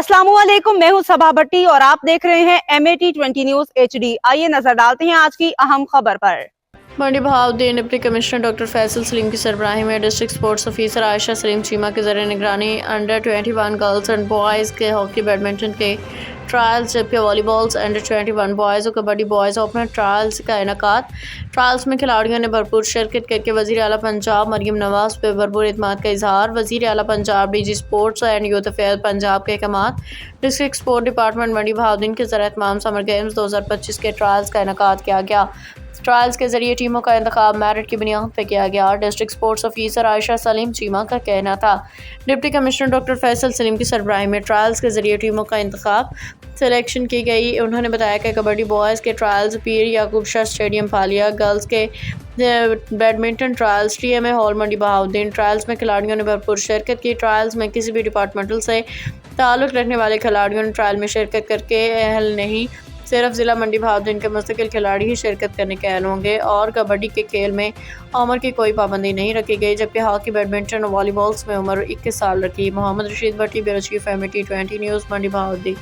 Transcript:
अस्सलाम वालेकुम, मैं हूं सबा भट्टी और आप देख रहे हैं MAT20 न्यूज HD। आइए नजर डालते हैं आज की अहम खबर पर। Mandi Bahauddin deputy commissioner doctor Faisal Saleem की सरबराही में district sports officer Ayesha Saleem Cheema के ज़रिए निगरानी अंडर-21 गर्ल्स एंड बॉयज़ के हॉकी बैडमिंटन के ट्रायल्स, जबकि वॉलीबॉल्स अंडर-21 बॉयज़ और कबड्डी बॉयज़ ओपनर ट्रायल्स का इनेकाद। ट्रायल्स में खिलाड़ियों ने भरपूर शिरकत करके वज़ीर आला पंजाब मरियम नवाज़ पर भरपूर एतमाद का इजहार। वज़ीर आला Punjab DG sports and youth affair Punjab के अहकामात। डिस्ट्रिक्ट स्पोर्ट डिपार्टमेंट मंडी बहाउद्दीन के ज़रिए तमाम समर गेम्स 2025 के ट्रायल्स का इनेकाद किया गया। ट्रायल्स के जरिए टीमों का इंतखाब मेरिट की बुनियाद पर किया गया। District sports officer Ayesha Saleem Cheema का कहना था, deputy commissioner doctor Faisal Saleem की सरबराही में ट्रायल्स के जरिए टीमों का इंतखाब सिलेक्शन की गई। उन्होंने बताया कि कबड्डी बॉयज़ के ट्रायल्स पीर याकूब शाह स्टेडियम फालिया, गर्ल्स के बैडमिंटन ट्रायल्स TMA हॉल मंडी बहाउद्दीन। ट्रायल्स में खिलाड़ियों ने भरपूर शिरकत की। ट्रायल्स में किसी भी डिपार्टमेंटल से ताल्लुक़ रखने वाले खिलाड़ियों ने ट्रायल में शिरकत करके अहल नहीं, सिर्फ ज़िला मंडी बहाउद्दीन के मुस्तकिल खिलाड़ी ही शिरकत करने के अहल होंगे। और कबड्डी के खेल में उम्र की कोई पाबंदी नहीं रखी गई, जबकि हॉकी, बैडमिंटन और वॉलीबॉल्स में उम्र 21 साल रखी। मोहम्मद रशीद भट्टी, ब्यूरो चीफ MAT20 न्यूज़ मंडी बहाउद्दीन।